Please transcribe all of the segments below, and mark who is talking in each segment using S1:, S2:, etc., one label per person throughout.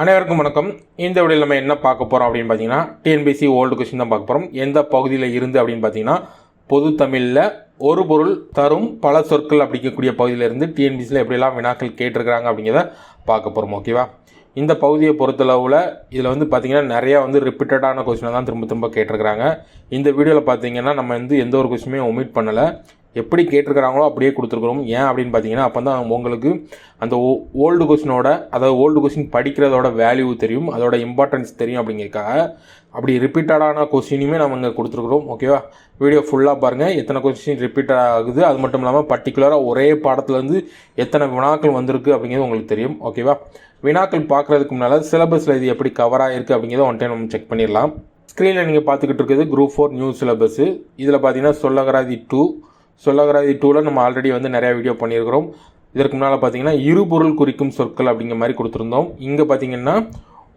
S1: அனைவருக்கும் வணக்கம். இந்த வீடியோவில் நம்ம என்ன பார்க்க போகிறோம் அப்படின்னு பார்த்தீங்கன்னா, டிஎன்பிஎஸ்சி ஓல்டு கொஸ்டின் தான் பார்க்க போகிறோம். எந்த பகுதியில் இருந்து அப்படின்னு பார்த்தீங்கன்னா, பொது தமிழில் ஒரு பொருள் தரும் பல சொற்கள் அப்படிங்கக்கூடிய பகுதியிலிருந்து டிஎன்பிஎஸ்சியில் எப்படிலாம் வினாக்கள் கேட்டிருக்கிறாங்க அப்படிங்கிறத பார்க்க போகிறோம். ஓகேவா? இந்த பகுதியை பொறுத்தளவில் இதில் வந்து பார்த்திங்கன்னா நிறையா ரிப்பீட்டடான கொஸ்டினை தான் திரும்ப கேட்டிருக்கிறாங்க. இந்த வீடியோவில் பார்த்தீங்கன்னா நம்ம எந்த ஒரு கொஸ்டினுமே ஒமிட் பண்ணலை. எப்படி கேட்டிருக்கிறாங்களோ அப்படியே கொடுத்துருக்குறோம். ஏன் அப்படின்னு பார்த்தீங்கன்னா, அப்போ தான் உங்களுக்கு அந்த ஓல்டு கொஸ்டினோட, அதாவது ஓல்டு கொஸ்டின் படிக்கிறதோட வேல்யூ தெரியும், அதோட இம்பார்ட்டன்ஸ் தெரியும். அப்படிங்கிறதுக்காக அப்படி ரிப்பீட்டடான கொஸ்டினுமே நம்ம இங்கே கொடுத்துருக்குறோம். ஓகேவா? வீடியோ ஃபுல்லாக பாருங்கள். எத்தனை கொஸ்டின் ரிப்பீட்டட் ஆகுது, அது மட்டும் இல்லாமல் பர்டிகுலராக ஒரே பாடத்துலேருந்து எத்தனை வினாக்கள் வந்திருக்கு அப்படிங்கிறது உங்களுக்கு தெரியும். ஓகேவா? வினாக்கள் பார்க்குறதுக்கு முன்னால் சிலபஸில் இது எப்படி கவர் ஆகிருக்கு அப்படிங்கிறத ஒன் டைம் நம்ம செக் பண்ணிடலாம். ஸ்க்ரீனில் நீங்கள் பார்த்துக்கிட்டு இருக்கிறது குரூப் 4 நியூ சிலபஸ்ஸு. இதில் பார்த்தீங்கன்னா சொல்லகராதி 2 2 நம்ம ஆல்ரெடி நிறையா வீடியோ பண்ணியிருக்கிறோம். இதற்கு முன்னால் பார்த்தீங்கன்னா இருபொருள் குறிக்கும் சொற்கள் அப்படிங்கிற மாதிரி கொடுத்துருந்தோம். இங்கே பார்த்தீங்கன்னா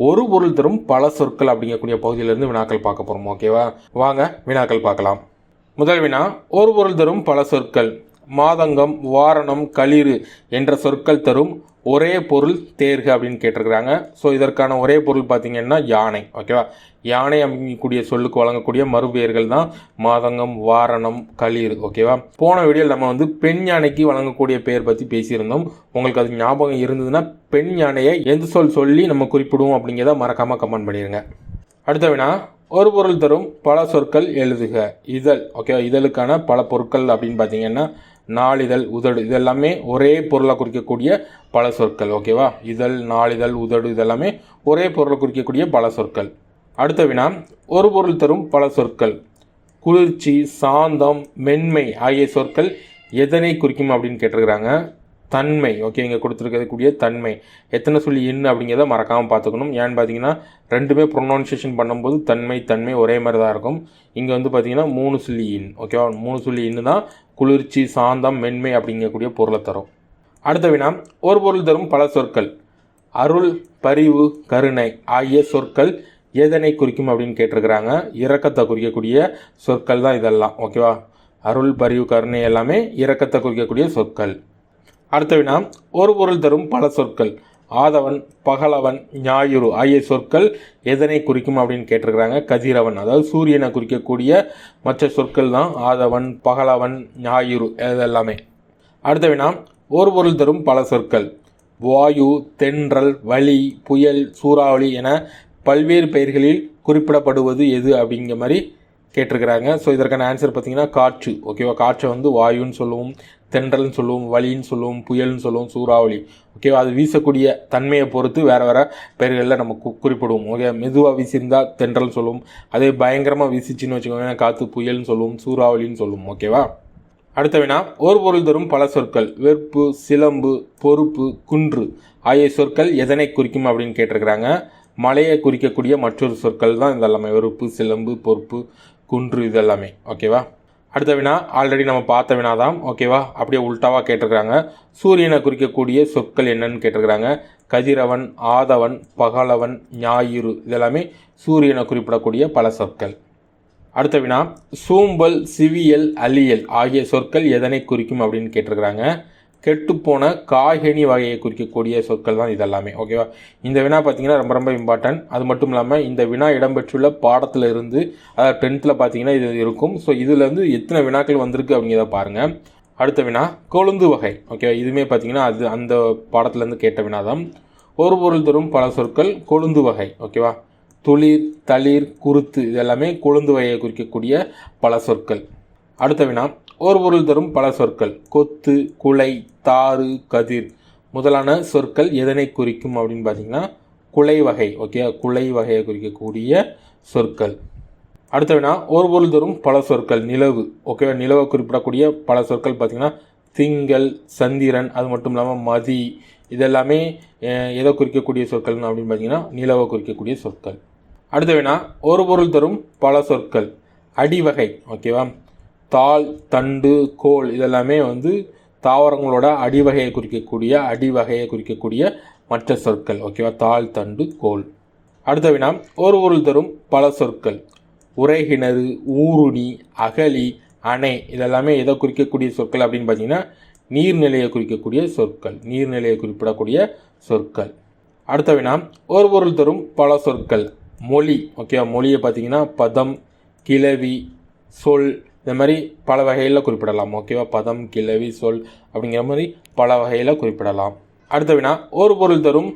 S1: ஒரு பொருள் தரும் பல சொற்கள் அப்படிங்கக்கூடிய பகுதியிலேருந்து வினாக்கள் பார்க்க போகிறோம். ஓகேவா? வாங்க வினாக்கள் பார்க்கலாம். முதல் வினா, ஒரு பொருள் தரும் பல சொற்கள். மாதங்கம், வாரணம், களிறு என்ற சொற்கள் தரும் ஒரே பொருள் தேர்க அப்படின்னு கேட்டிருக்கிறாங்க. ஸோ இதற்கான ஒரே பொருள் பார்த்தீங்கன்னா யானை. ஓகேவா? யானை அப்படிங்கக்கூடிய சொல்லுக்கு வழங்கக்கூடிய மறுபெயர்கள் தான் மாதங்கம், வாரணம், களிறு. ஓகேவா? போன வீடியோவில் நம்ம பெண் யானைக்கு வழங்கக்கூடிய பெயர் பற்றி பேசியிருந்தோம். உங்களுக்கு அது ஞாபகம் இருந்ததுன்னா பெண் யானையை எந்த சொல் சொல்லி நம்ம குறிப்பிடுவோம் அப்படிங்கிறத மறக்காமல் கமெண்ட் பண்ணிடுங்க. அடுத்த வினா, ஒரு பொருள் தரும் பல சொற்கள் எழுதுக. இதழ். ஓகேவா? இதழுக்கான பல பொருட்கள் அப்படின்னு பார்த்தீங்கன்னா நாளிதழ், உதடு, இதெல்லாமே ஒரே பொருளை குறிக்கக்கூடிய பல சொற்கள். ஓகேவா? இதழ், நாளிதழ், உதடு இதெல்லாமே ஒரே பொருளை குறிக்கக்கூடிய பல சொற்கள். அடுத்த வினா, ஒரு பொருள் தரும் பல சொற்கள். குளிர்ச்சி, சாந்தம், மென்மை ஆகிய சொற்கள் எதனை குறிக்கும் அப்படின்னு கேட்டிருக்கிறாங்க. தன்மை. ஓகே, இங்கே கொடுத்துருக்கக்கூடிய தன்மை எத்தனை சொல்லி இன்னு அப்படிங்கிறத மறக்காமல் பார்த்துக்கணும். ஏன்னு பார்த்தீங்கன்னா ரெண்டுமே ப்ரொனவுன்சியேஷன் பண்ணும்போது தன்மை ஒரே மாதிரி தான் இருக்கும். இங்கே பார்த்தீங்கன்னா 3 சொல்லி இன். ஓகேவா? 3 சொல்லி இன்னு தான் குளிர்ச்சி, சாந்தம், மென்மை அப்படிங்கக்கூடிய பொருளை தரும். அடுத்த வினா, ஒரு பொருள் தரும் பல சொற்கள். அருள், பரிவு, கருணை ஆகிய சொற்கள் எதனை குறிக்கும் அப்படின்னு கேட்டிருக்கிறாங்க. இரக்கத்தை குறிக்கக்கூடிய சொற்கள் தான் இதெல்லாம். ஓகேவா? அருள், பரிவு, கருணை எல்லாமே இரக்கத்தை குறிக்கக்கூடிய சொற்கள். அடுத்த வினா, ஒரு பொருள் தரும் பல சொற்கள். ஆதவன், பகலவன், ஞாயிறு ஆகிய சொற்கள் எதனை குறிக்கும் அப்படின்னு கேட்டிருக்கிறாங்க. கதிரவன், அதாவது சூரியனை குறிக்கக்கூடிய மற்ற சொற்கள் தான் ஆதவன், பகலவன், ஞாயிறு இதெல்லாமே. அடுத்த வினா, ஒரு பொருள் தரும் பல சொற்கள். வாயு, தென்றல், வளி, புயல், சூறாவளி என பல்வேறு பெயர்களில் குறிப்பிடப்படுவது எது அப்படிங்கிற மாதிரி கேட்டிருக்கிறாங்க. ஸோ இதற்கான ஆன்சர் பார்த்தீங்கன்னா காற்று. ஓகேவா? காற்றை வாயுன்னு சொல்லுவோம், தென்றல்னு சொல்லுவோம், வலின்னு சொல்லுவோம், புயல்னு சொல்லுவோம், சூறாவளி. ஓகேவா? அது வீசக்கூடிய தன்மையை பொறுத்து வேறு பெயர்களில் நம்ம குறிப்பிடுவோம். ஓகே, மெதுவாக வீசியிருந்தால் தென்றல்னு சொல்லுவோம், அதே பயங்கரமாக வீசிச்சின்னு வச்சுக்கோங்க காற்று புயல்னு சொல்லுவோம், சூறாவளின்னு சொல்லுவோம். ஓகேவா? அடுத்த வினா, ஒரு பொருள் தரும் பல சொற்கள். வெறுப்பு, சிலம்பு, பொறுப்பு, குன்று ஆகிய சொற்கள் எதனை குறிக்கும் அப்படின்னு கேட்டிருக்கிறாங்க. மலையை குறிக்கக்கூடிய மற்றொரு சொற்கள் தான் இதெல்லாமே. வெறுப்பு, சிலம்பு, பொறுப்பு, குன்று இதெல்லாமே. ஓகேவா? அடுத்த வினா ஆல்ரெடி நம்ம பார்த்த வினா தான். ஓகேவா? அப்படியே உல்டாவாக கேட்டிருக்கிறாங்க. சூரியனை குறிக்கக்கூடிய சொற்கள் என்னன்னு கேட்டிருக்கிறாங்க. கதிரவன், ஆதவன், பகலவன், ஞாயிறு இதெல்லாமே சூரியனை குறிப்பிடக்கூடிய பல சொற்கள். அடுத்த வினா, சூம்பல், சிவியல், அலியல் ஆகிய சொற்கள் எதனை குறிக்கும் அப்படின்னு கேட்டிருக்கிறாங்க. கெட்டுப்போன காய்கனி வகையை குறிக்கக்கூடிய சொற்கள் தான் இதெல்லாமே. ஓகேவா? இந்த வினா பார்த்தீங்கன்னா ரொம்ப இம்பார்ட்டன்ட். அது மட்டும் இல்லாமல் இந்த வினா இடம்பெற்றுள்ள பாடத்தில் இருந்து, அதாவது 10th பார்த்தீங்கன்னா இது இருக்கும். ஸோ இதுலேருந்து எத்தனை வினாக்கள் வந்திருக்கு அப்படிங்கிறத பாருங்கள். அடுத்த வினா, கொழுந்து வகை. ஓகேவா? இதுவுமே பார்த்தீங்கன்னா அது அந்த பாடத்துலேருந்து கேட்ட வினா தான். ஒரு பொருள் தரும் பல சொற்கள். கொழுந்து வகை. ஓகேவா? துளிர், தளிர், குருத்து இதெல்லாமே கொழுந்து வகையை குறிக்கக்கூடிய பல சொற்கள். அடுத்த வினா, ஒரு பொருள் தரும் பல சொற்கள். கொத்து, குலை, தாறு, கதிர் முதலான சொற்கள் எதனை குறிக்கும் அப்படின்னு பார்த்தீங்கன்னா குலை வகை. ஓகே, குலை வகையை குறிக்கக்கூடிய சொற்கள். அடுத்த வினா, ஒரு பொருள் தரும் பல சொற்கள். நிலவு. ஓகேவா? நிலவை குறிப்பிடக்கூடிய பல சொற்கள் பார்த்தீங்கன்னா திங்கள், சந்திரன், அது மட்டும் இல்லாமல் மதி இதெல்லாமே எதை குறிக்கக்கூடிய சொற்கள் அப்படின்னு பார்த்தீங்கன்னா நிலவை குறிக்கக்கூடிய சொற்கள். அடுத்த வினா, ஒரு பொருள் தரும் பல சொற்கள். அடிவகை. ஓகேவா? தாள், தண்டு, கோல் இதெல்லாமே தாவரங்களோட அடிவகையை குறிக்கக்கூடிய மற்ற சொற்கள். ஓகேவா? தாள், தண்டு, கோல். அடுத்த வினா, ஒரு பொருள் தரும் பல சொற்கள். உறைகிணறு, ஊருணி, அகழி, அணை இதெல்லாமே எதை குறிக்கக்கூடிய சொற்கள் அப்படின்னு பார்த்தீங்கன்னா நீர்நிலையை குறிக்கக்கூடிய சொற்கள். நீர்நிலையை குறிப்பிடக்கூடிய சொற்கள். அடுத்த வினா, ஒரு பொருள் தரும் பல சொற்கள். மொழி, ஓகேவா, மொழியை பார்த்தீங்கன்னா பதம், கிளவி, சொல், இந்த மாதிரி பல வகையில் குறிப்பிடலாம். ஓகேவா, பதம், கிளவி, சொல் அப்படிங்கிற மாதிரி பல வகையில் குறிப்பிடலாம். அடுத்த வினா, ஒரு பொருள் தரும்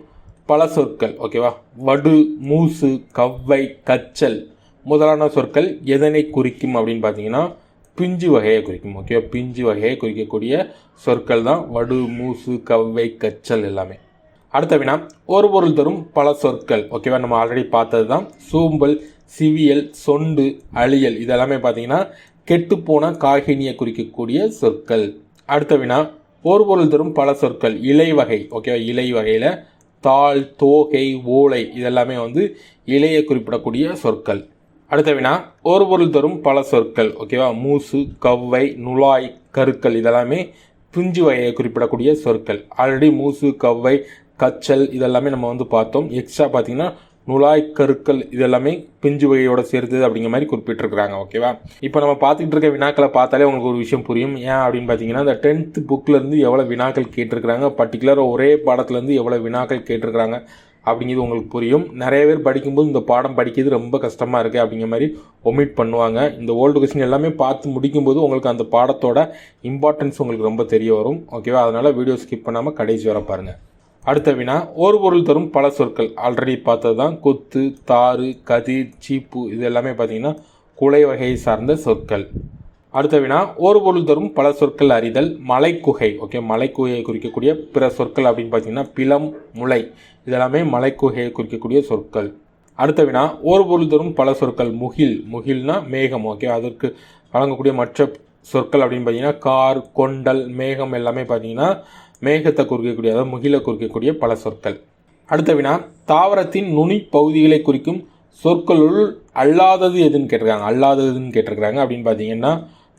S1: பல சொற்கள். ஓகேவா, வடு, மூசு, கவ்வை, கச்சல் முதலான சொற்கள் எதனை குறிக்கும் அப்படின்னு பார்த்தீங்கன்னா பிஞ்சு வகையை குறிக்கும். ஓகேவா, பிஞ்சு வகையை குறிக்கக்கூடிய சொற்கள் தான் வடு, மூசு, கவ்வை, கச்சல் எல்லாமே. அடுத்த வினா, ஒரு பொருள் தரும் பல சொற்கள். ஓகேவா, நம்ம ஆல்ரெடி பார்த்தது தான். சூம்பல், சிவியல், சொண்டு, அழியல் இதெல்லாமே பார்த்தீங்கன்னா கெட்டுப்போன காகினியை குறிக்கக்கூடிய சொற்கள். அடுத்த வினா, ஒரு பொருள் தரும் பல சொற்கள். இலை வகை. ஓகேவா, இலை வகையில் தாள், தோகை, ஓலை இதெல்லாமே இலையை குறிப்பிடக்கூடிய சொற்கள். அடுத்த வினா, ஒரு பொருள் தரும் பல சொற்கள். ஓகேவா, மூசு, கவ்வை, நுழாய், கருக்கள் இதெல்லாமே பிஞ்சு வகையை குறிப்பிடக்கூடிய சொற்கள். ஆல்ரெடி மூசு, கவ்வை, கச்சல் இதெல்லாமே நம்ம பார்த்தோம். எக்ஸ்ட்ரா பார்த்தீங்கன்னா நுழாய், கருக்கள் இதெல்லாமே பிஞ்சு வகையோட சேர்ந்தது அப்படிங்கிற மாதிரி குறிப்பிட்டிருக்கிறாங்க. ஓகேவா, இப்போ நம்ம பார்த்துக்கிட்டு இருக்க வினாக்களை பார்த்தாலே உங்களுக்கு ஒரு விஷயம் புரியும். ஏன் அப்படின்னு பார்த்தீங்கன்னா இந்த 10th புக்லேருந்து எவ்வளோ வினாக்கள் கேட்டிருக்கிறாங்க, பர்டிகுலராக ஒரே பாடத்துலேருந்து எவ்வளோ வினாக்கள் கேட்டிருக்கிறாங்க அப்படிங்கிறது உங்களுக்கு புரியும். நிறைய பேர் படிக்கும்போது இந்த பாடம் படிக்கிறது ரொம்ப கஷ்டமாக இருக்குது அப்படிங்கிற மாதிரி ஒமிட் பண்ணுவாங்க. இந்த ஓல்டு கொஸ்டின் எல்லாமே பார்த்து முடிக்கும்போது உங்களுக்கு அந்த பாடத்தோட இம்பார்ட்டன்ஸ் உங்களுக்கு ரொம்ப தெரிய வரும். ஓகேவா, அதனால் வீடியோ ஸ்கிப் பண்ணாமல் கடைசி வர பாருங்கள். அடுத்த வினா, ஒரு பொருள் தரும் பல சொற்கள். ஆல்ரெடி பார்த்தது தான். கொத்து, தாறு, கதிர், சீப்பு இது எல்லாமே பார்த்தீங்கன்னா குலை வகையை சார்ந்த சொற்கள். அடுத்த வினா, ஒரு பொருள் தரும் பல சொற்கள் அறிதல். மலைக்குகை. ஓகே, மலைக்குகையை குறிக்கக்கூடிய பிற சொற்கள் அப்படின்னு பார்த்தீங்கன்னா பிலம், முளை இதெல்லாமே மலைக்குகையை குறிக்கக்கூடிய சொற்கள். அடுத்த வினா, ஒரு பொருள் தரும் பல சொற்கள். முகில். முகில்னா மேகம். ஓகே, அதற்கு வழங்கக்கூடிய மற்ற சொற்கள் அப்படின்னு பார்த்தீங்கன்னா கார், கொண்டல், மேகம் எல்லாமே பார்த்தீங்கன்னா மேகத்தை குறிக்கக்கூடிய, அதாவது முகிலை குறிக்கக்கூடிய பல சொற்கள். அடுத்த வினா, தாவரத்தின் நுனி பகுதிகளை குறிக்கும் சொற்களுள் அல்லாதது எதுன்னு கேட்டிருக்காங்க. அல்லாததுன்னு கேட்டிருக்கிறாங்க அப்படின்னு பார்த்தீங்கன்னா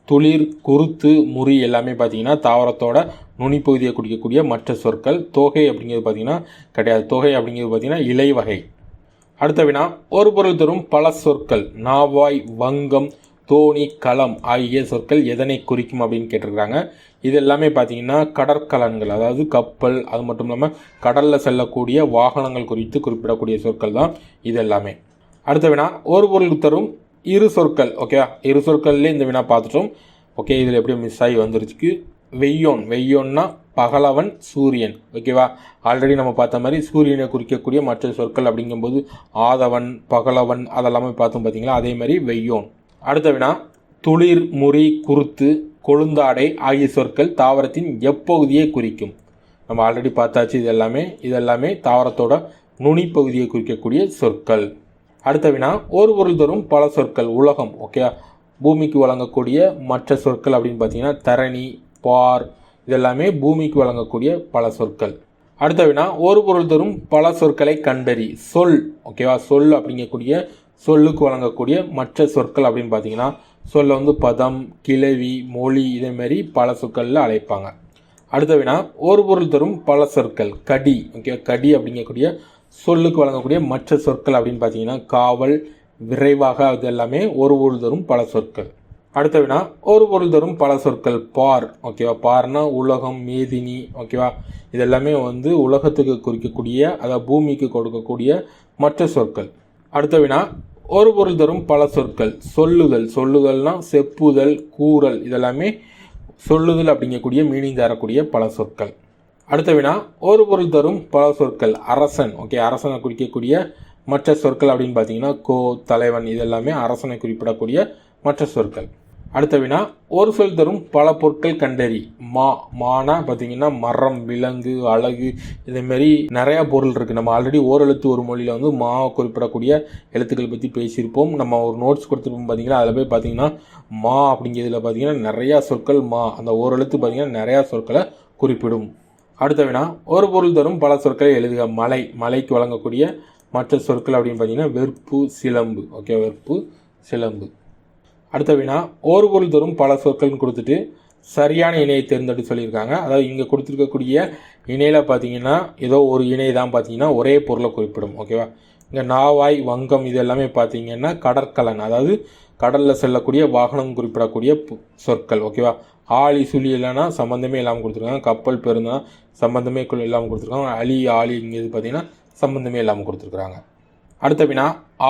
S1: துளிர், குருத்து, முறி எல்லாமே பார்த்தீங்கன்னா தாவரத்தோட நுனிப்பகுதியை குறிக்கக்கூடிய மற்ற சொற்கள். தொகை அப்படிங்கிறது பார்த்தீங்கன்னா கிடையாது. தொகை அப்படிங்கிறது பார்த்தீங்கன்னா இலை வகை. அடுத்த வினா, ஒரு பொருள் தரும் பல சொற்கள். நாவாய், வங்கம், தோணி, களம் ஆகிய சொற்கள் எதனை குறிக்கும் அப்படின்னு கேட்டிருக்கிறாங்க. இது எல்லாமே பார்த்தீங்கன்னா கடற்கலன்கள், அதாவது கப்பல், அது மட்டும் இல்லாமல் கடலில் செல்லக்கூடிய வாகனங்கள் குறித்து குறிப்பிடக்கூடிய சொற்கள் தான் இது எல்லாமே. அடுத்த வினா, ஒரு பொருள் தரும் இரு சொற்கள். ஓகேவா, இரு சொற்கள்லேயே இந்த வினா பார்த்துட்டோம். ஓகே, இதில் எப்படியோ மிஸ் ஆகி வந்துருச்சு. வெய்யோன். வெய்யோன்னா பகலவன், சூரியன். ஓகேவா, ஆல்ரெடி நம்ம பார்த்த மாதிரி சூரியனை குறிக்கக்கூடிய மற்ற சொற்கள் அப்படிங்கும்போது ஆதவன், பகலவன் அதெல்லாமே பார்த்தோம் பார்த்தீங்களா, அதே மாதிரி வெய்யோன். அடுத்த வினா, துளிர், முறி, குருத்து, கொழுந்தாடை ஆகிய சொற்கள் தாவரத்தின் எப்பகுதியை குறிக்கும். நம்ம ஆல்ரெடி பார்த்தாச்சு. இதெல்லாமே தாவரத்தோட நுனி பகுதியை குறிக்கக்கூடிய சொற்கள். அடுத்த வினா, ஒரு பொருள் தரும் பல சொற்கள். உலகம். ஓகே, பூமிக்கு வழங்கக்கூடிய மற்ற சொற்கள் அப்படின்னு பார்த்தீங்கன்னா தரணி, பார் இதெல்லாமே பூமிக்கு வழங்கக்கூடிய பல சொற்கள். அடுத்த வினா, ஒரு பொருள் தரும் பல சொற்களை கண்டறி. சொல். ஓகேவா, சொல் அப்படிங்கக்கூடிய சொல்லுக்கு வழங்கக்கூடிய மற்ற சொற்கள் அப்படின்னு பார்த்தீங்கன்னா சொல்ல பதம், கிளவி, மொழி இதேமாரி பல சொற்களில் அழைப்பாங்க. அடுத்த வினா, ஒரு பொருள் தரும் பல சொற்கள். கடி. ஓகே, கடி அப்படிங்கக்கூடிய சொல்லுக்கு வழங்கக்கூடிய மற்ற சொற்கள் அப்படின்னு பார்த்தீங்கன்னா காவல், விரைவாக அது எல்லாமே ஒரு பொருள் தரும் பல சொற்கள். அடுத்த வினா, ஒரு பொருள் தரும் பல சொற்கள். பார். ஓகேவா, பார்னா உலகம், மேதினி. ஓகேவா, இதெல்லாமே உலகத்துக்கு குறிக்கக்கூடிய, அதாவது பூமிக்கு கொடுக்கக்கூடிய மற்ற சொற்கள். அடுத்த வினா, ஒரு பொருள் தரும் பல சொற்கள். சொல்லுதல். சொல்லுதல்னா செப்புதல், கூறல் இதெல்லாமே சொல்லுதல் அப்படிங்கக்கூடிய மீனிங் தரக்கூடிய பல சொற்கள். அடுத்த வினா, ஒரு பொருள் தரும் பல சொற்கள். அரசன். ஓகே, அரசனை குறிக்கக்கூடிய மற்ற சொற்கள் அப்படின்னு பார்த்தீங்கன்னா கோ, தலைவன் இதெல்லாமே அரசனை குறிப்பிடக்கூடிய மற்ற சொற்கள். அடுத்த வினா, ஒரு சொல் தரும் பல பொருட்கள் கண்டறி. மானா பார்த்தீங்கன்னா மரம், விலங்கு, அழகு இதேமாரி நிறையா பொருள் இருக்குது. நம்ம ஆல்ரெடி ஓரெழுத்து ஒரு மொழியில் மாவை குறிப்பிடக்கூடிய எழுத்துக்கள் பற்றி பேசியிருப்போம். நம்ம ஒரு நோட்ஸ் கொடுத்துருப்போம் பார்த்தீங்கன்னா, அதில் போய் பார்த்தீங்கன்னா மா அப்படிங்கிறதுல பார்த்தீங்கன்னா நிறையா சொற்கள் அந்த ஓரெழுத்து பார்த்தீங்கன்னா நிறையா சொற்களை குறிப்பிடும். அடுத்த வினா, ஒரு பொருள் தரும் பல சொற்களை எழுதுக. மலை. மலைக்கு வழங்கக்கூடிய மற்ற சொற்கள் அப்படின்னு பார்த்தீங்கன்னா வெறுப்பு, சிலம்பு. ஓகே, வெறுப்பு, சிலம்பு. அடுத்த வினா, ஒரு பொருள் தரும் பல சொற்கள்னு கொடுத்துட்டு சரியான இணையை தேர்ந்தெடுத்து சொல்லியிருக்காங்க. அதாவது இங்கே கொடுத்துருக்கக்கூடிய இணையில் பார்த்தீங்கன்னா ஏதோ ஒரு இணை தான் பார்த்தீங்கன்னா ஒரே பொருளை குறிப்பிடும். ஓகேவா, இங்கே நாவாய், வங்கம் இது எல்லாமே பார்த்தீங்கன்னா கடற்கலன், அதாவது கடலில் செல்லக்கூடிய வாகனம் குறிப்பிடக்கூடிய சொற்கள். ஓகேவா, ஆளி, சுழி இல்லைன்னா சம்மந்தமே இல்லாமல் கொடுத்துருக்காங்க. கப்பல், பெருந்தா சம்மந்தமே இல்லாமல் கொடுத்துருக்காங்க. அலி, ஆளிங்கிறது பார்த்தீங்கன்னா சம்பந்தமே இல்லாமல் கொடுத்துருக்குறாங்க. அடுத்த வினா,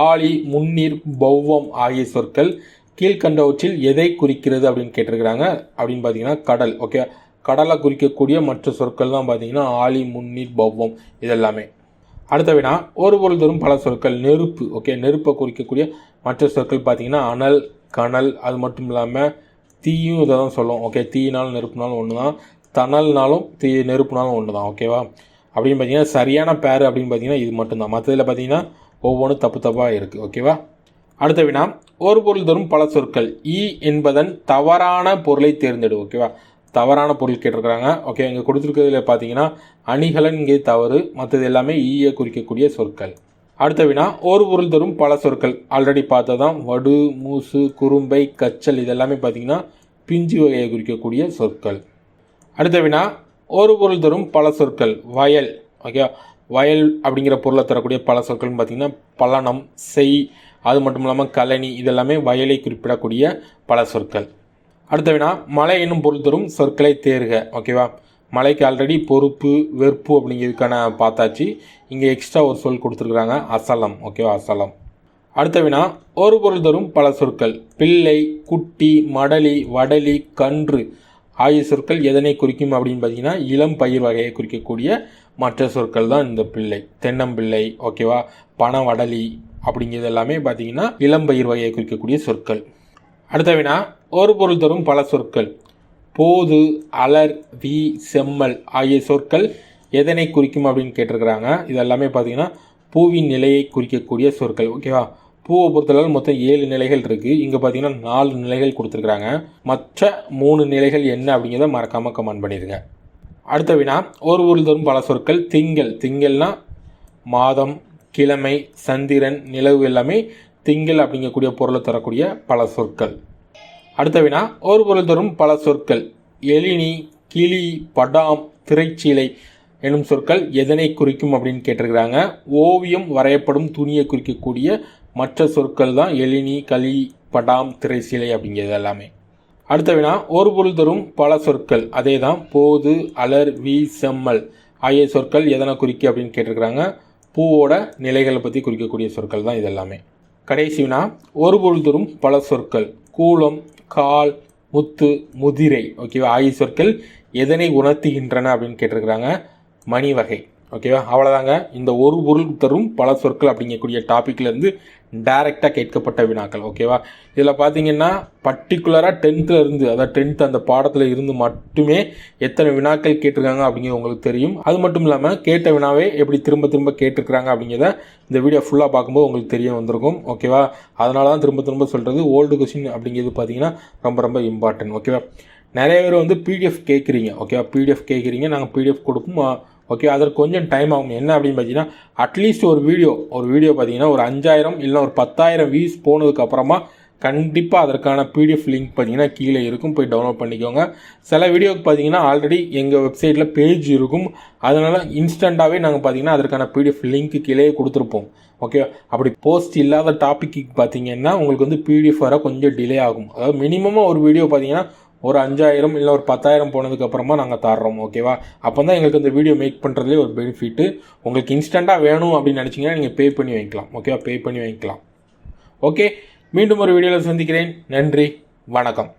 S1: ஆழி, முன்னீர், பௌவம் ஆகிய சொற்கள் கீழ்கண்டவற்றில் எதை குறிக்கிறது அப்படின்னு கேட்டிருக்கிறாங்க. அப்படின்னு பார்த்தீங்கன்னா கடல். ஓகே, கடலை குறிக்கக்கூடிய மற்ற சொற்கள் தான் பார்த்தீங்கன்னா ஆழி, முன்னீர், பௌவம் இதெல்லாமே. அடுத்த வினா, ஒரு பொருள் தரும் பல சொற்கள். நெருப்பு. ஓகே, நெருப்பை குறிக்கக்கூடிய மற்ற சொற்கள் பார்த்தீங்கன்னா அனல், கனல். அது மட்டும் இல்லாமல் தீயும் இதை தான் சொல்லும். ஓகே, தீயினாலும் நெருப்புனாலும் ஒன்று தான், தணல்னாலும் நெருப்புனாலும் ஒன்று தான். ஓகேவா? அப்படின்னு பார்த்தீங்கன்னா சரியான பேர் அப்படின்னு பார்த்தீங்கன்னா இது மட்டும்தான். மற்றதில் பார்த்தீங்கன்னா ஒவ்வொன்றும் தப்பு தப்பாக இருக்குது. ஓகேவா? அடுத்த வினா, ஒரு பொருள் தரும் பல சொற்கள். ஈ என்பதன் தவறான பொருளை தேர்ந்தெடு. ஓகேவா? தவறான பொருள் கேட்டிருக்கிறாங்க. ஓகே, இங்கே கொடுத்துருக்கிறதுல பார்த்தீங்கன்னா அணிகலன் இங்கே தவறு, மற்றது எல்லாமே ஈயை குறிக்கக்கூடிய சொற்கள். அடுத்த வினா, ஒரு பொருள் தரும் பல சொற்கள். ஆல்ரெடி பார்த்ததான் வடு, மூசு, குறும்பை, கச்சல் இதெல்லாமே பார்த்தீங்கன்னா பிஞ்சு வகையை குறிக்கக்கூடிய சொற்கள். அடுத்த வினா, ஒரு பொருள் தரும் பல சொற்கள். வயல். ஓகே, வயல் அப்படிங்கிற பொருளை தரக்கூடிய பல சொற்கள்னு பார்த்தீங்கன்னா பலனம், செய், அது மட்டும் இல்லாமல் கழனி இதெல்லாமே வயலை குறிப்பிடக்கூடிய பல சொற்கள். அடுத்த வினா, மலை என்னும் பொருள் தரும் சொற்களை தேர்க. ஓகேவா? மலைக்கு ஆல்ரெடி பொறுப்பு, வெறுப்பு அப்படிங்கிறதுக்கான பார்த்தாச்சு. இங்கே எக்ஸ்ட்ரா ஒரு சொல் கொடுத்துருக்குறாங்க, அசலம். ஓகேவா? அசலம். அடுத்த வினா, ஒரு பொருள் தரும் பல சொற்கள். பிள்ளை, குட்டி, மடலி, வடலி, கன்று ஆகிய சொற்கள் எதனை குறிக்கும் அப்படின்னு பார்த்தீங்கன்னா இளம் பயிர் வகையை குறிக்கக்கூடிய மற்ற சொற்கள் தான் இந்த பிள்ளை. தென்னம்பிள்ளை, ஓகேவா, பனவடலி அப்படிங்கிறது எல்லாமே பார்த்தீங்கன்னா இளம் பயிர் வகையை குறிக்கக்கூடிய சொற்கள். அடுத்த வினா, ஒரு பொருள் தரும் பல சொற்கள். போது, அலர், வி, செம்மல் ஆகிய சொற்கள் எதனை குறிக்கும் அப்படின்னு கேட்டிருக்கிறாங்க. இதெல்லாமே பார்த்தீங்கன்னா பூவின் நிலையை குறிக்கக்கூடிய சொற்கள். ஓகேவா? பூவை பொறுத்தளவு மொத்தம் 7 நிலைகள் இருக்குது. இங்கே பார்த்தீங்கன்னா 4 நிலைகள் கொடுத்துருக்குறாங்க. மற்ற 3 நிலைகள் என்ன அப்படிங்கிறத மறக்காமல் கமெண்ட் பண்ணிடுங்க. அடுத்த வினா, ஒரு பொருள் தரும் பல சொற்கள். திங்கள். திங்கள்னா மாதம், கிழமை, சந்திரன், நிலவு எல்லாமே திங்கள் அப்படிங்கக்கூடிய பொருளை தரக்கூடிய பல சொற்கள். அடுத்த வினா, ஒரு பொருள் தரும் பல சொற்கள். எழினி, கிளி, படாம், திரைச்சீலை என்னும் சொற்கள் எதனை குறிக்கும் அப்படின்னு கேட்டிருக்கிறாங்க. ஓவியம் வரையப்படும் துணியை குறிக்கக்கூடிய மற்ற சொற்கள் தான் எழினி, களி, படாம், திரைச்சீலை அப்படிங்கிறது எல்லாமே. அடுத்த வினா, ஒரு பொருள் தரும் பல சொற்கள். அதே தான் போது, அலர், வி, செம்மல் ஆகிய சொற்கள் எதனை குறிக்க அப்படின்னு கேட்டிருக்கிறாங்க. பூவோட நிலைகளை பற்றி குறிக்கக்கூடிய சொற்கள் தான் இதெல்லாமே. கடைசி வினா, ஒரு பொருள் தரும் பல சொற்கள். கூலம், கால், முத்து, முதிரை ஓகேவா ஆகிய சொற்கள் எதனை உணர்த்துகின்றன அப்படின்னு கேட்டிருக்கிறாங்க. மணி வகை. ஓகேவா? அவ்வளோதாங்க. இந்த ஒரு பொருள் தரும் பல சொற்கள் அப்படிங்கக்கூடிய டாப்பிக்லேருந்து டைரெக்டாக கேட்கப்பட்ட வினாக்கள். ஓகேவா? இதில் பார்த்தீங்கன்னா பர்டிகுலராக 10th இருந்து, அதாவது 10th அந்த பாடத்தில் இருந்து மட்டுமே எத்தனை வினாக்கள் கேட்டிருக்காங்க அப்படிங்கிறது உங்களுக்கு தெரியும். அது மட்டும் இல்லாமல் கேட்ட வினாவே எப்படி திரும்ப திரும்ப கேட்டிருக்கிறாங்க அப்படிங்கிறத இந்த வீடியோ ஃபுல்லாக பார்க்கும்போது உங்களுக்கு தெரிய வந்திருக்கும். ஓகேவா? அதனால தான் திரும்ப திரும்ப சொல்கிறது ஓல்டு கொஸ்டின் அப்படிங்கிறது பார்த்தீங்கன்னா ரொம்ப ரொம்ப இம்பார்ட்டன்ட். ஓகேவா? நிறைய பேர் வந்து பிடிஎஃப் கேட்குறீங்க. ஓகேவா? பிடிஎஃப் கேட்குறீங்க, நாங்கள் பிடிஎஃப் கொடுப்போம். ஓகே, அதற்கு கொஞ்சம் டைம் ஆகும். என்ன அப்படின்னு பார்த்தீங்கன்னா அட்லீஸ்ட் ஒரு வீடியோ பார்த்தீங்கன்னா ஒரு 5000 இல்லை ஒரு 10,000 வியூஸ் போனதுக்கப்புறமா கண்டிப்பாக அதற்கான பிடிஎஃப் லிங்க் பார்த்தீங்கன்னா கீழே இருக்கும், போய் டவுன்லோட் பண்ணிக்கோங்க. சில வீடியோக்கு பார்த்தீங்கன்னா ஆல்ரெடி எங்கள் வெப்சைட்டில் பேஜ் இருக்கும், அதனால் இன்ஸ்டண்ட்டாகவே நாங்கள் பார்த்தீங்கன்னா அதற்கான பிடிஎஃப் லிங்க் கீழே கொடுத்துருப்போம். ஓகே, அப்படி போஸ்ட் இல்லாத டாப்பிக்கு பார்த்தீங்கன்னா உங்களுக்கு வந்து பிடிஎஃப் வர கொஞ்சம் டிலே ஆகும். அதாவது மினிமமாக ஒரு வீடியோ பார்த்தீங்கன்னா ஒரு 5000 இல்லை ஒரு 10,000 போனதுக்கப்புறமா நாங்கள் தர்றோம். ஓகேவா? அப்போ தான் எங்களுக்கு இந்த வீடியோ மேக் பண்ணுறதுலே ஒரு பெனிஃபிட்டு. உங்களுக்கு இன்ஸ்டண்ட்டாக வேணும் அப்படின்னு நினச்சிங்கன்னா நீங்கள் பே பண்ணி வாங்கிக்கலாம். ஓகேவா? பே பண்ணி வாங்கிக்கலாம். ஓகே, மீண்டும் ஒரு வீடியோவில் சந்திக்கிறேன். நன்றி, வணக்கம்.